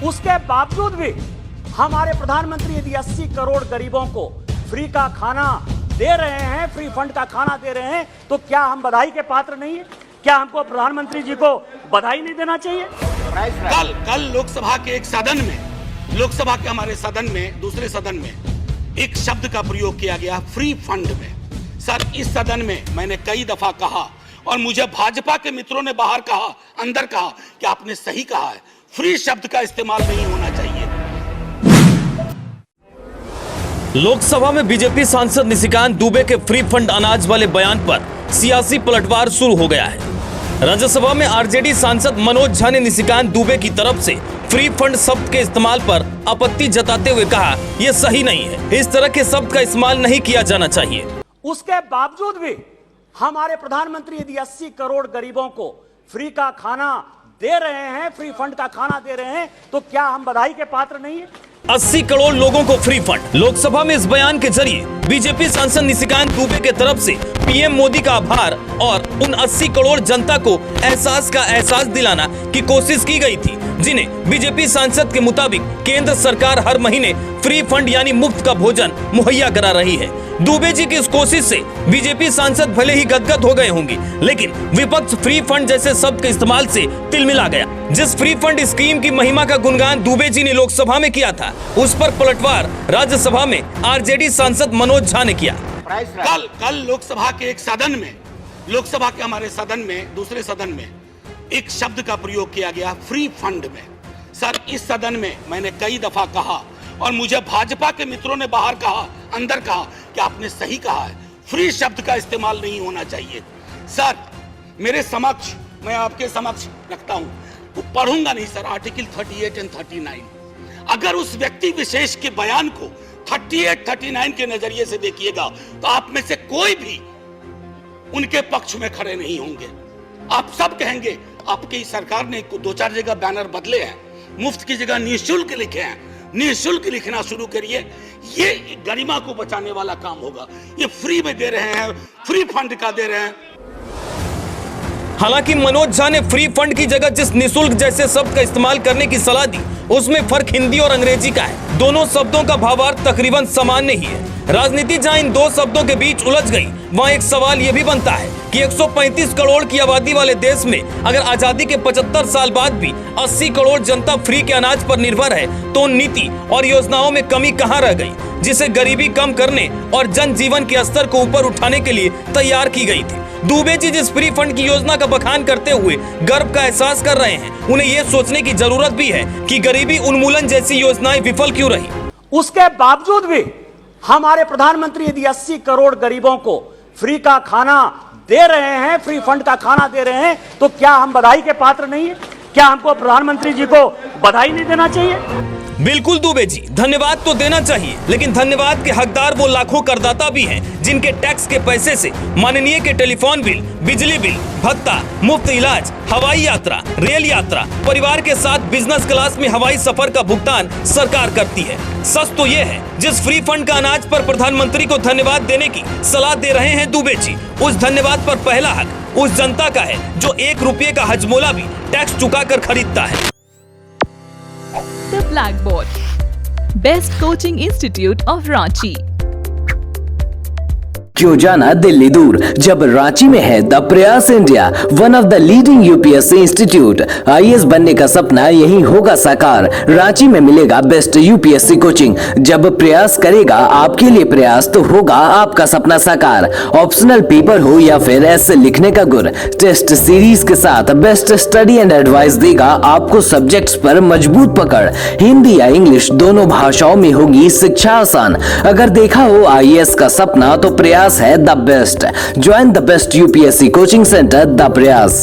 उसके बावजूद भी हमारे प्रधानमंत्री यदि 80 करोड़ गरीबों को फ्री का खाना दे रहे हैं, फ्री फंड का खाना दे रहे हैं, तो क्या हम बधाई के पात्र नहीं है? क्या हमको प्रधानमंत्री जी को बधाई नहीं देना चाहिए? कल लोकसभा के एक सदन में, लोकसभा के हमारे सदन में, दूसरे सदन में एक शब्द का प्रयोग किया गया, फ्री फंड में। सर, इस सदन में मैंने कई दफा कहा और मुझे भाजपा के मित्रों ने बाहर कहा, अंदर कहा कि आपने सही कहा है, फ्री शब्द का इस्तेमाल नहीं होना चाहिए। लोकसभा में बीजेपी सांसद निशिकांत दुबे के फ्री फंड अनाज वाले बयान पर सियासी पलटवार शुरू हो गया है। राज्यसभा में आरजेडी सांसद मनोज झा ने निशिकांत दुबे की तरफ से फ्री फंड शब्द के इस्तेमाल पर आपत्ति जताते हुए कहा, यह सही नहीं है, इस तरह के शब्द का इस्तेमाल नहीं किया जाना चाहिए। उसके बावजूद भी हमारे प्रधानमंत्री यदि 80 करोड़ गरीबों को फ्री का खाना दे रहे हैं, फ्री फंड का खाना दे रहे हैं, तो क्या हम बधाई के पात्र नहीं है? 80 करोड़ लोगों को फ्री फंड। लोकसभा में इस बयान के जरिए बीजेपी सांसद निशिकांत दुबे के तरफ से पीएम मोदी का आभार और उन 80 करोड़ जनता को एहसास दिलाना की कोशिश की गई थी, जिन्हें बीजेपी सांसद के मुताबिक केंद्र सरकार हर महीने फ्री फंड यानी मुफ्त का भोजन मुहैया करा रही है। दुबे जी की इस कोशिश से बीजेपी सांसद भले ही गदगद हो गए होंगे, लेकिन विपक्ष फ्री फंड जैसे शब्द के इस्तेमाल से तिलमिला गया। जिस फ्री फंड स्कीम की महिमा का गुणगान दुबे जी ने लोकसभा में किया था, उस पर पलटवार राज्यसभा में आरजेडी सांसद मनोज झा ने किया। कल लोकसभा के एक सदन में, लोकसभा के हमारे सदन में, दूसरे सदन में एक शब्द का प्रयोग किया गया, फ्री फंड में। सर, इस सदन में मैंने कई दफा कहा और मुझे भाजपा के मित्रों ने बाहर कहा, अंदर कहा कि आपने सही कहा है, फ्री शब्द का इस्तेमाल नहीं होना चाहिए। सर, मेरे समक्ष, मैं आपके समक्ष रखता हूं, वो पढ़ूंगा नहीं सर, आर्टिकल 38 एंड 39। अगर उस व्यक्ति विशेष के बयान को 38, 39 के नजरिए से देखिएगा तो आप में से कोई भी उनके पक्ष में खड़े नहीं होंगे। आप सब कहेंगे आपकी सरकार ने 2-4 जगह बैनर बदले हैं, मुफ्त की जगह निःशुल्क लिखे हैं, निःशुल्क लिखना शुरू करिए, ये गरिमा को बचाने वाला काम होगा। ये फ्री में दे रहे हैं, फ्री फंड का दे रहे हैं। हालांकि मनोज झा ने फ्री फंड की जगह जिस निःशुल्क जैसे शब्द का इस्तेमाल करने की सलाह दी, उसमें फर्क हिंदी और अंग्रेजी का है। दोनों शब्दों का भावार्थ तकरीबन सामान्य ही है। राजनीति जहां इन दो शब्दों के बीच उलझ गई, वहां एक सवाल यह भी बनता है कि 135 करोड़ की आबादी वाले देश में अगर आजादी के 75 साल बाद भी 80 करोड़ जनता फ्री के अनाज पर निर्भर है, तो नीति और योजनाओं में कमी कहां रह गई, जिसे गरीबी कम करने और जनजीवन के स्तर को ऊपर उठाने के लिए तैयार की गई थी। दुबे जी जिस फ्री फंड की योजना का बखान करते हुए गर्व का एहसास कर रहे हैं, उन्हें यह सोचने की जरूरत भी है कि गरीबी उन्मूलन जैसी योजनाएं विफल क्यों रही। उसके बावजूद भी हमारे प्रधानमंत्री यदि 80 करोड़ गरीबों को फ्री का खाना दे रहे हैं, फ्री फंड का खाना दे रहे हैं, तो क्या हम बधाई के पात्र नहीं है? क्या हमको प्रधानमंत्री जी को बधाई नहीं देना चाहिए? बिल्कुल दुबे जी, धन्यवाद तो देना चाहिए, लेकिन धन्यवाद के हकदार वो लाखों करदाता भी हैं जिनके टैक्स के पैसे से माननीय के टेलीफोन बिल, बिजली बिल, भत्ता, मुफ्त इलाज, हवाई यात्रा, रेल यात्रा, परिवार के साथ बिजनेस क्लास में हवाई सफर का भुगतान सरकार करती है। सच तो ये है, जिस फ्री फंड का अनाज पर प्रधानमंत्री को धन्यवाद देने की सलाह दे रहे हैं दुबे जी, उस धन्यवाद पर पहला हक उस जनता का है जो 1 रुपये का हजमोला भी टैक्स चुकाकर खरीदता है। The Blackboard, Best Coaching Institute of Ranchi। क्यों जाना दिल्ली दूर जब रांची में है द प्रयास India, one of the leading UPSC institute. IAS बनने का सपना यही होगा साकार। रांची में मिलेगा बेस्ट यूपीएससी कोचिंग। जब प्रयास करेगा आपके लिए प्रयास, तो होगा आपका सपना साकार। ऑप्शनल पेपर हो या फिर ऐसे लिखने का गुर, टेस्ट सीरीज के साथ बेस्ट स्टडी एंड एडवाइस देगा आपको सब्जेक्ट्स पर मजबूत पकड़। हिंदी या इंग्लिश दोनों भाषाओं में होगी शिक्षा आसान। अगर देखा हो आईएएस का सपना, तो प्रयास है the best. Join the best UPSC coaching centre the प्रयास।